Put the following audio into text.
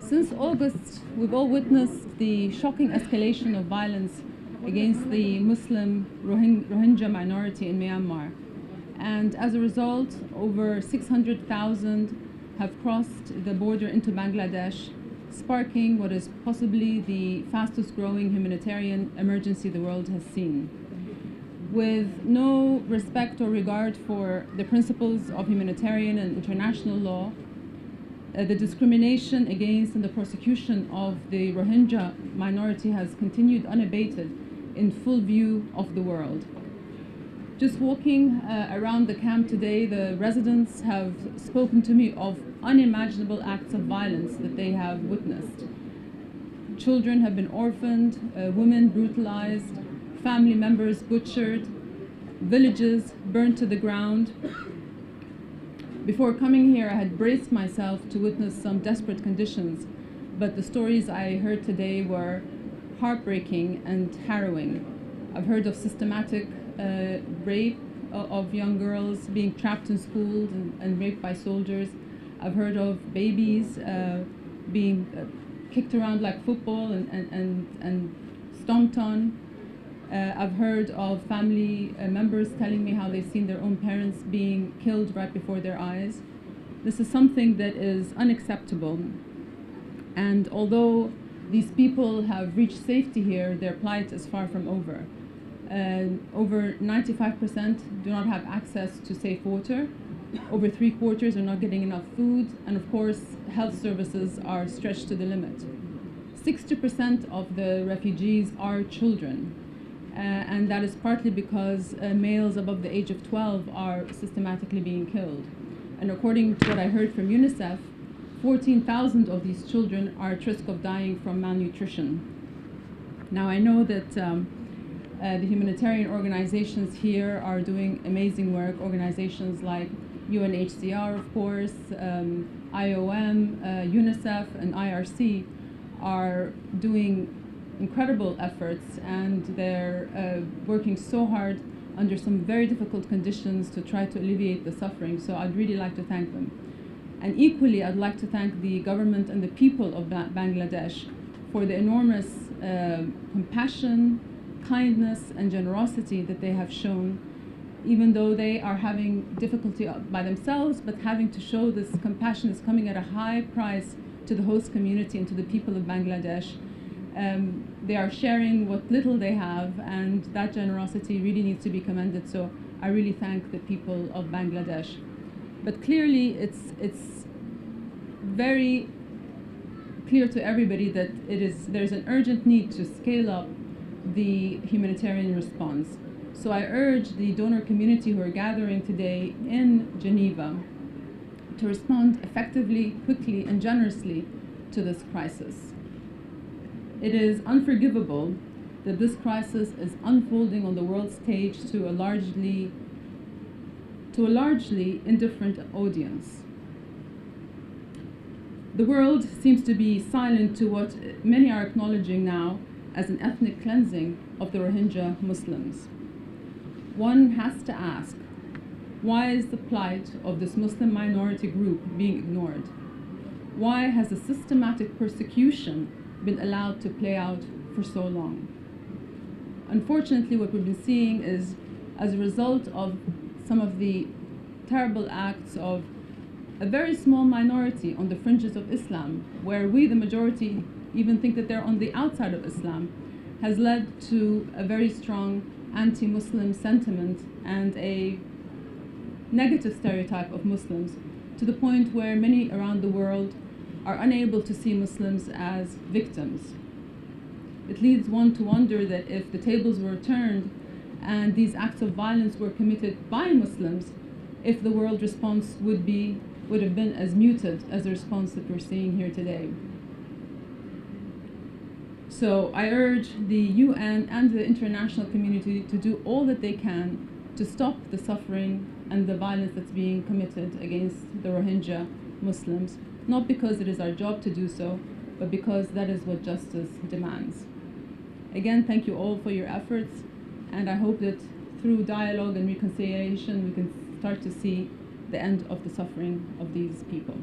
Since August, we've all witnessed the shocking escalation of violence against the Muslim Rohingya minority in Myanmar. And as a result, over 600,000 have crossed the border into Bangladesh, sparking what is possibly the fastest growing humanitarian emergency the world has seen. With no respect or regard for the principles of humanitarian and international law, the discrimination against and the persecution of the Rohingya minority has continued unabated in full view of the world. Just walking around the camp today, the residents have spoken to me of unimaginable acts of violence that they have witnessed. Children have been orphaned, women brutalized, family members butchered, villages burned to the ground. Before coming here, I had braced myself to witness some desperate conditions, but the stories I heard today were heartbreaking and harrowing. I've heard of systematic rape of young girls being trapped in schools and raped by soldiers. I've heard of babies being kicked around like football and stomped on. I've heard of family members telling me how they've seen their own parents being killed right before their eyes. This is something that is unacceptable. And although these people have reached safety here, their plight is far from over. Over 95% do not have access to safe water. Over 3/4 are not getting enough food. And of course, health services are stretched to the limit. 60% of the refugees are children. And that is partly because males above the age of 12 are systematically being killed. And according to what I heard from UNICEF, 14,000 of these children are at risk of dying from malnutrition. Now, I know that the humanitarian organizations here are doing amazing work, organizations like UNHCR, of course, IOM, UNICEF, and IRC are doing incredible efforts, and they're working so hard under some very difficult conditions to try to alleviate the suffering. So I'd really like to thank them. And equally, I'd like to thank the government and the people of Bangladesh for the enormous compassion, kindness, and generosity that they have shown, even though they are having difficulty by themselves, but having to show this compassion is coming at a high price to the host community and to the people of Bangladesh. They are sharing what little they have, and that generosity really needs to be commended. So I really thank the people of Bangladesh. But clearly, it's very clear to everybody that there's an urgent need to scale up the humanitarian response. So I urge the donor community who are gathering today in Geneva to respond effectively, quickly, and generously to this crisis. It is unforgivable that this crisis is unfolding on the world stage to a largely indifferent audience. The world seems to be silent to what many are acknowledging now as an ethnic cleansing of the Rohingya Muslims. One has to ask, why is the plight of this Muslim minority group being ignored? Why has the systematic persecution been allowed to play out for so long? Unfortunately, what we've been seeing is, as a result of some of the terrible acts of a very small minority on the fringes of Islam, where we, the majority, even think that they're on the outside of Islam, has led to a very strong anti-Muslim sentiment and a negative stereotype of Muslims, to the point where many around the world are unable to see Muslims as victims. It leads one to wonder that if the tables were turned and these acts of violence were committed by Muslims, if the world response would have been as muted as the response that we're seeing here today. So I urge the UN and the international community to do all that they can to stop the suffering and the violence that's being committed against the Rohingya Muslims, not because it is our job to do so, but because that is what justice demands. Again, thank you all for your efforts, and I hope that through dialogue and reconciliation we can start to see the end of the suffering of these people.